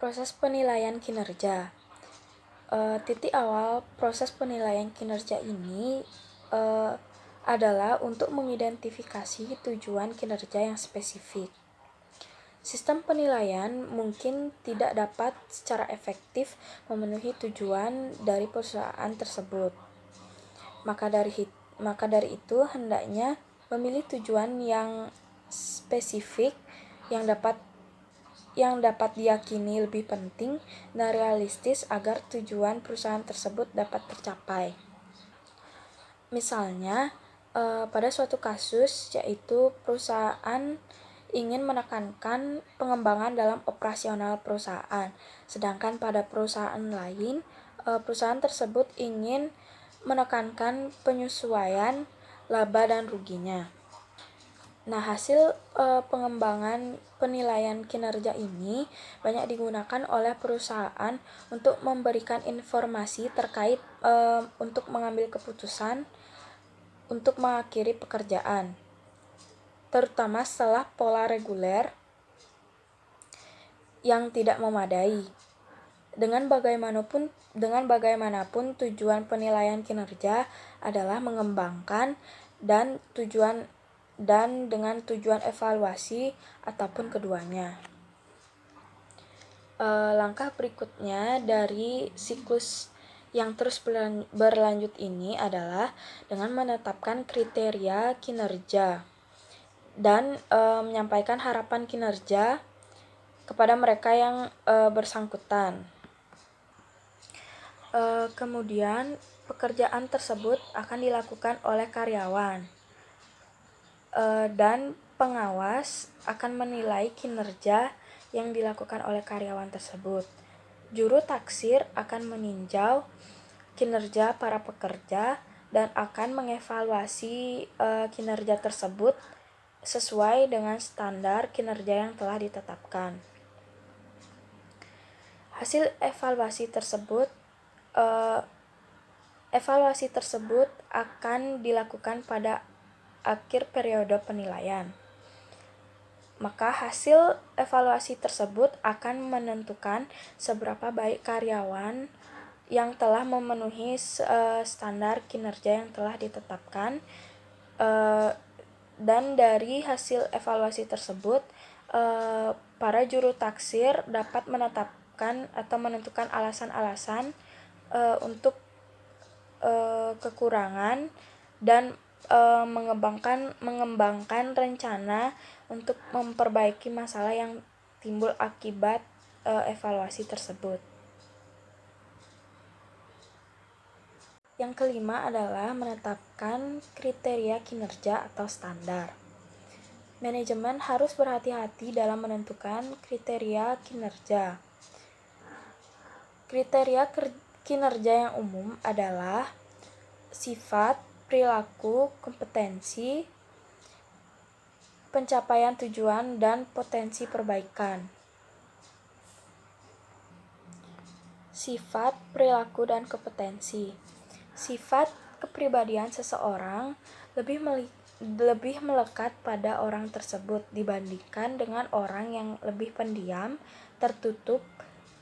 Proses penilaian kinerja. Titik awal proses penilaian kinerja ini adalah untuk mengidentifikasi tujuan kinerja yang spesifik. Sistem penilaian mungkin tidak dapat secara efektif memenuhi tujuan dari perusahaan tersebut. Maka dari itu hendaknya memilih tujuan yang spesifik yang dapat diyakini lebih penting dan realistis agar tujuan perusahaan tersebut dapat tercapai. Misalnya, pada suatu kasus yaitu perusahaan ingin menekankan pengembangan dalam operasional perusahaan, sedangkan pada perusahaan lain, perusahaan tersebut ingin menekankan penyesuaian laba dan ruginya. Nah, hasil pengembangan penilaian kinerja ini banyak digunakan oleh perusahaan untuk memberikan informasi terkait untuk mengambil keputusan untuk mengakhiri pekerjaan, terutama setelah pola reguler yang tidak memadai. Dengan bagaimanapun tujuan penilaian kinerja adalah mengembangkan dan dengan tujuan evaluasi ataupun keduanya. Langkah berikutnya dari siklus yang terus berlanjut ini adalah dengan menetapkan kriteria kinerja dan menyampaikan harapan kinerja kepada mereka yang bersangkutan. Kemudian pekerjaan tersebut akan dilakukan oleh karyawan dan pengawas akan menilai kinerja yang dilakukan oleh karyawan tersebut. Juru taksir akan meninjau kinerja para pekerja dan akan mengevaluasi kinerja tersebut sesuai dengan standar kinerja yang telah ditetapkan. Hasil evaluasi tersebut akan dilakukan pada akhir periode penilaian. Maka hasil evaluasi tersebut akan menentukan seberapa baik karyawan yang telah memenuhi standar kinerja yang telah ditetapkan, dan dari hasil evaluasi tersebut para juru taksir dapat menetapkan atau menentukan alasan-alasan untuk kekurangan dan mengembangkan rencana untuk memperbaiki masalah yang timbul akibat evaluasi tersebut. Yang kelima adalah menetapkan kriteria kinerja atau standar. Manajemen harus berhati-hati dalam menentukan kriteria kinerja. Kriteria kinerja yang umum adalah sifat, perilaku, kompetensi, pencapaian tujuan, dan potensi perbaikan. Sifat, perilaku, dan kompetensi. Sifat kepribadian seseorang lebih melekat pada orang tersebut dibandingkan dengan orang yang lebih pendiam, tertutup,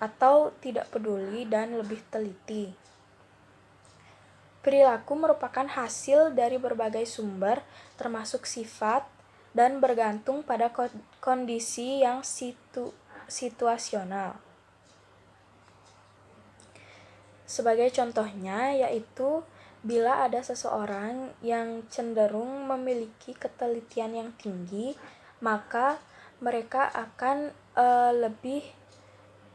atau tidak peduli dan lebih teliti. Perilaku merupakan hasil dari berbagai sumber, termasuk sifat, dan bergantung pada kondisi yang situasional. Sebagai contohnya, yaitu bila ada seseorang yang cenderung memiliki ketelitian yang tinggi, maka mereka akan lebih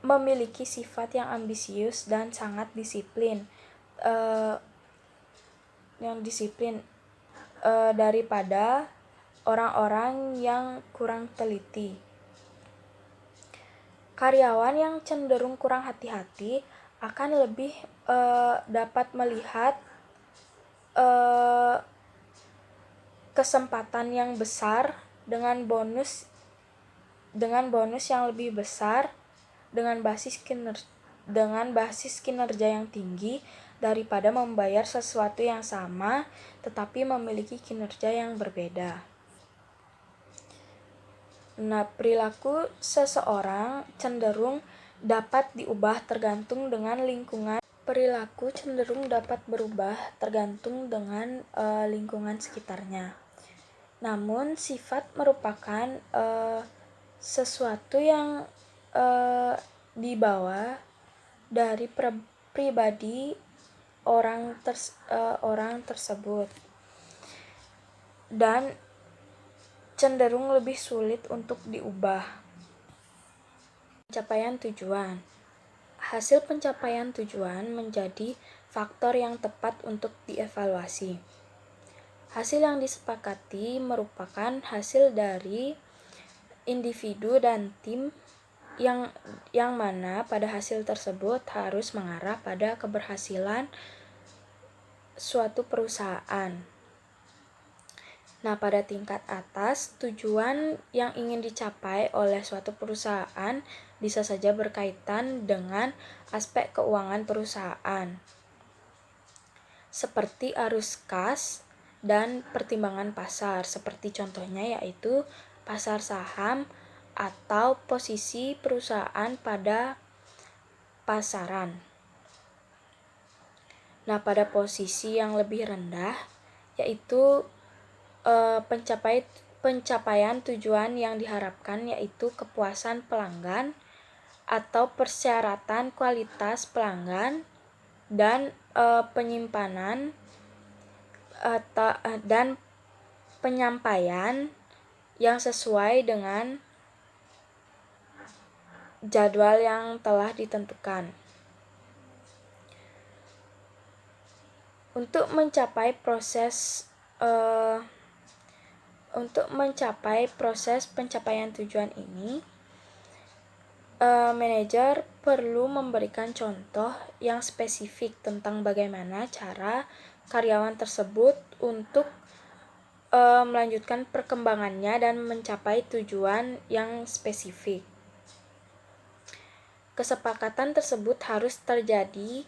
memiliki sifat yang ambisius dan sangat disiplin. Daripada orang-orang yang kurang teliti. Karyawan yang cenderung kurang hati-hati akan lebih dapat melihat kesempatan yang besar dengan bonus yang lebih besar dengan basis kinerja yang tinggi daripada membayar sesuatu yang sama tetapi memiliki kinerja yang berbeda. Nah, perilaku seseorang cenderung dapat diubah tergantung dengan lingkungan. Perilaku cenderung dapat berubah tergantung dengan lingkungan sekitarnya. Namun sifat merupakan sesuatu yang dibawa dari pribadi orang tersebut dan cenderung lebih sulit untuk diubah. Pencapaian tujuan. Hasil pencapaian tujuan menjadi faktor yang tepat untuk dievaluasi. Hasil yang disepakati merupakan hasil dari individu dan tim yang mana pada hasil tersebut harus mengarah pada keberhasilan suatu perusahaan. Nah, pada tingkat atas, tujuan yang ingin dicapai oleh suatu perusahaan bisa saja berkaitan dengan aspek keuangan perusahaan, seperti arus kas dan pertimbangan pasar, seperti contohnya yaitu pasar saham atau posisi perusahaan pada pasaran. Nah, pada posisi yang lebih rendah yaitu pencapaian tujuan yang diharapkan yaitu kepuasan pelanggan atau persyaratan kualitas pelanggan dan penyimpanan dan penyampaian yang sesuai dengan jadwal yang telah ditentukan. Untuk mencapai proses pencapaian tujuan ini, manajer perlu memberikan contoh yang spesifik tentang bagaimana cara karyawan tersebut untuk melanjutkan perkembangannya dan mencapai tujuan yang spesifik. Kesepakatan tersebut harus terjadi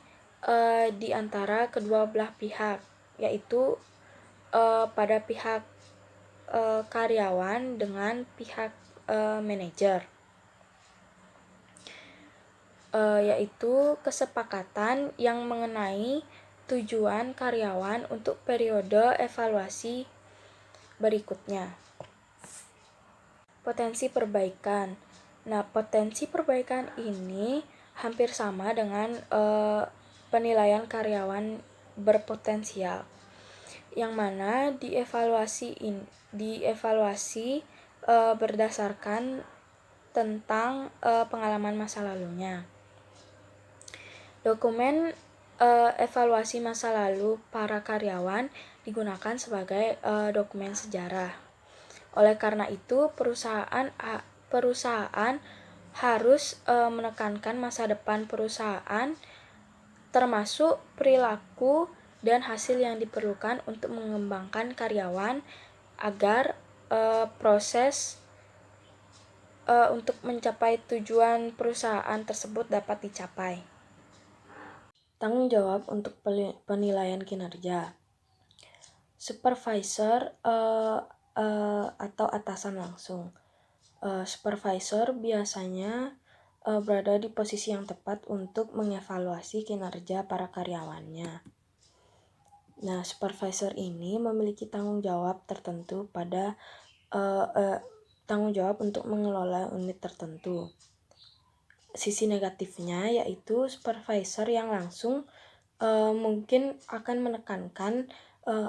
di antara kedua belah pihak, yaitu pada pihak karyawan dengan pihak manajer, yaitu kesepakatan yang mengenai tujuan karyawan untuk periode evaluasi berikutnya. Potensi perbaikan. Nah, potensi perbaikan ini hampir sama dengan penilaian karyawan berpotensial, yang mana dievaluasi berdasarkan tentang pengalaman masa lalunya. Dokumen evaluasi masa lalu para karyawan digunakan sebagai dokumen sejarah. Oleh karena itu, perusahaan harus menekankan masa depan perusahaan, termasuk perilaku dan hasil yang diperlukan untuk mengembangkan karyawan agar proses untuk mencapai tujuan perusahaan tersebut dapat dicapai. Tanggung jawab untuk penilaian kinerja. Supervisor atau atasan langsung. Supervisor biasanya berada di posisi yang tepat untuk mengevaluasi kinerja para karyawannya. Nah, supervisor ini memiliki tanggung jawab tertentu pada tanggung jawab untuk mengelola unit tertentu. Sisi negatifnya yaitu supervisor yang langsung mungkin akan menekankan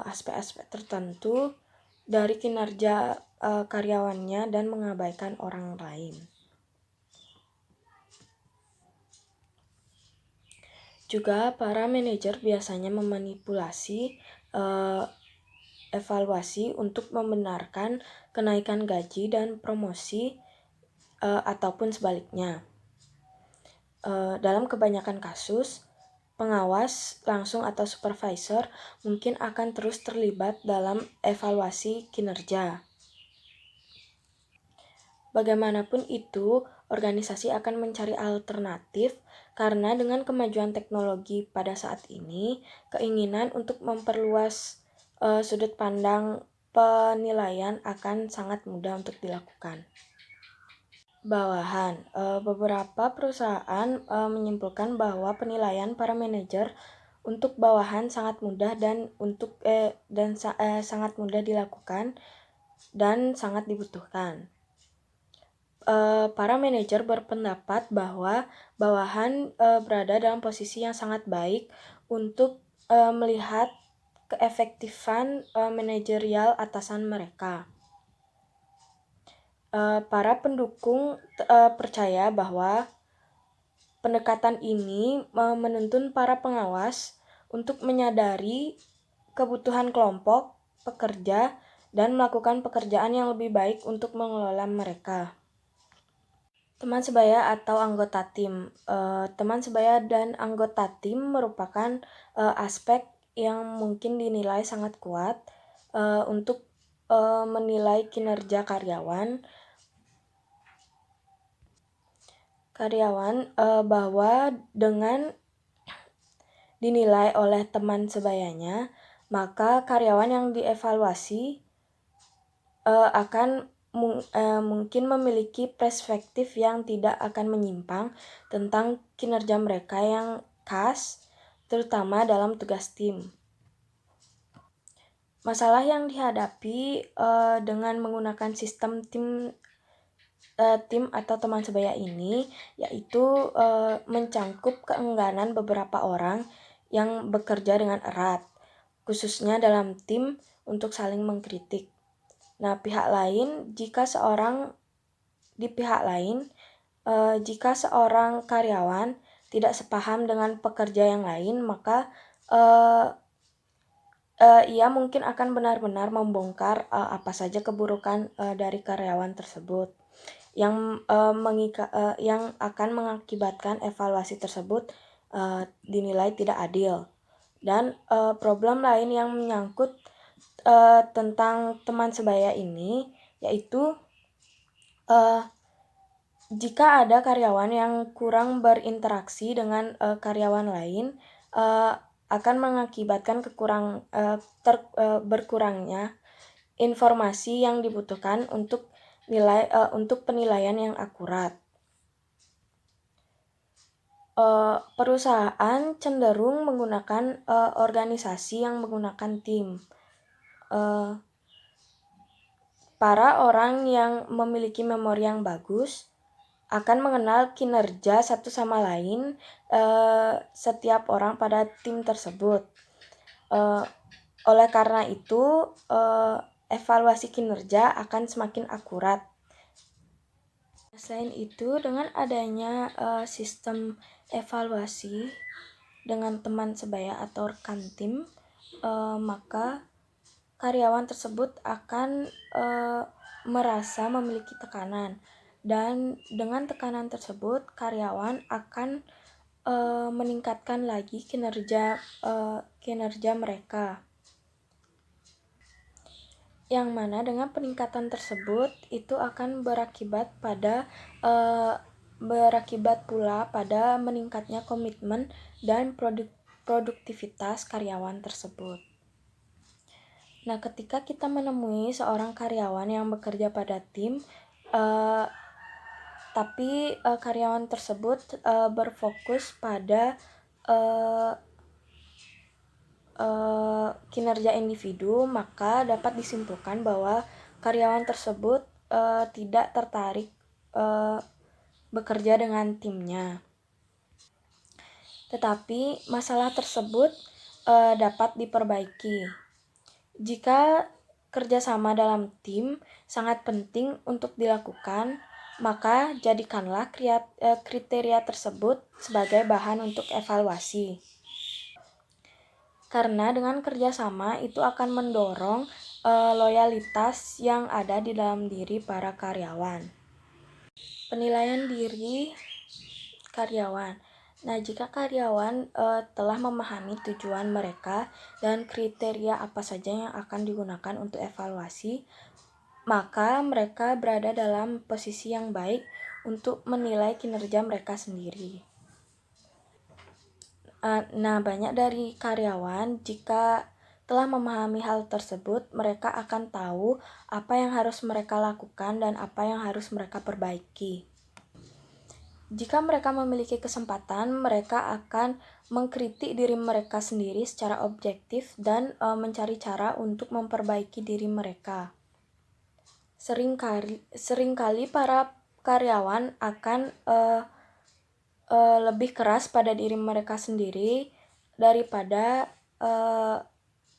aspek-aspek tertentu dari kinerja karyawannya dan mengabaikan orang lain. Juga para manajer biasanya memanipulasi evaluasi untuk membenarkan kenaikan gaji dan promosi ataupun sebaliknya. Dalam kebanyakan kasus, pengawas langsung atau supervisor mungkin akan terus terlibat dalam evaluasi kinerja. Bagaimanapun itu, organisasi akan mencari alternatif karena dengan kemajuan teknologi pada saat ini, keinginan untuk memperluas sudut pandang penilaian akan sangat mudah untuk dilakukan. Bawahan. Beberapa perusahaan menyimpulkan bahwa penilaian para manajer untuk bawahan sangat mudah sangat mudah dilakukan dan sangat dibutuhkan. Para manajer berpendapat bahwa bawahan berada dalam posisi yang sangat baik untuk melihat keefektifan manajerial atasan mereka. Para pendukung percaya bahwa pendekatan ini menuntun para pengawas untuk menyadari kebutuhan kelompok pekerja dan melakukan pekerjaan yang lebih baik untuk mengelola mereka. Teman sebaya atau anggota tim. Teman sebaya dan anggota tim merupakan aspek yang mungkin dinilai sangat kuat untuk menilai kinerja karyawan bahwa dengan dinilai oleh teman sebayanya, maka karyawan yang dievaluasi akan mungkin memiliki perspektif yang tidak akan menyimpang tentang kinerja mereka yang khas, terutama dalam tugas tim. Masalah yang dihadapi dengan menggunakan sistem tim atau teman sebaya ini yaitu mencangkup keengganan beberapa orang yang bekerja dengan erat, khususnya dalam tim untuk saling mengkritik. Nah, jika seorang karyawan tidak sepaham dengan pekerja yang lain, maka ia mungkin akan benar-benar membongkar apa saja keburukan dari karyawan tersebut yang akan mengakibatkan evaluasi tersebut dinilai tidak adil. Dan problem lain yang menyangkut tentang teman sebaya ini yaitu jika ada karyawan yang kurang berinteraksi dengan karyawan lain akan mengakibatkan berkurangnya informasi yang dibutuhkan untuk penilaian yang akurat. Perusahaan cenderung menggunakan organisasi yang menggunakan tim. Para orang yang memiliki memori yang bagus akan mengenal kinerja satu sama lain setiap orang pada tim tersebut. Oleh karena itu, evaluasi kinerja akan semakin akurat. Selain itu, dengan adanya sistem evaluasi dengan teman sebaya atau rekan tim, maka karyawan tersebut akan merasa memiliki tekanan, dan dengan tekanan tersebut karyawan akan meningkatkan lagi kinerja mereka. Yang mana dengan peningkatan tersebut itu akan berakibat pula pada meningkatnya komitmen dan produktivitas karyawan tersebut. Nah, ketika kita menemui seorang karyawan yang bekerja pada tim, tapi karyawan tersebut berfokus pada kinerja individu, maka dapat disimpulkan bahwa karyawan tersebut tidak tertarik bekerja dengan timnya. Tetapi masalah tersebut dapat diperbaiki. Jika kerjasama dalam tim sangat penting untuk dilakukan, maka jadikanlah kriteria tersebut sebagai bahan untuk evaluasi. Karena dengan kerjasama itu akan mendorong loyalitas yang ada di dalam diri para karyawan. Penilaian diri karyawan. Nah, jika karyawan telah memahami tujuan mereka dan kriteria apa saja yang akan digunakan untuk evaluasi, maka mereka berada dalam posisi yang baik untuk menilai kinerja mereka sendiri. Nah, banyak dari karyawan jika telah memahami hal tersebut, mereka akan tahu apa yang harus mereka lakukan dan apa yang harus mereka perbaiki. Jika mereka memiliki kesempatan, mereka akan mengkritik diri mereka sendiri secara objektif dan mencari cara untuk memperbaiki diri mereka. Seringkali para karyawan akan lebih keras pada diri mereka sendiri daripada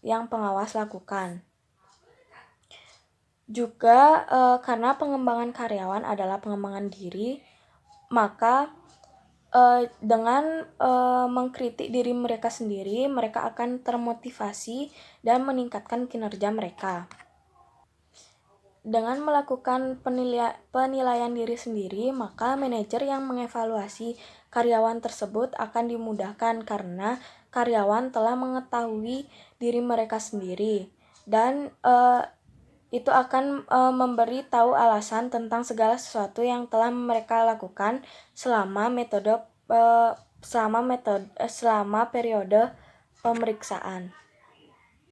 yang pengawas lakukan. Juga karena pengembangan karyawan adalah pengembangan diri, maka dengan mengkritik diri mereka sendiri, mereka akan termotivasi dan meningkatkan kinerja mereka. Dengan melakukan penilaian diri sendiri, maka manajer yang mengevaluasi karyawan tersebut akan dimudahkan karena karyawan telah mengetahui diri mereka sendiri dan itu akan memberi tahu alasan tentang segala sesuatu yang telah mereka lakukan selama periode pemeriksaan.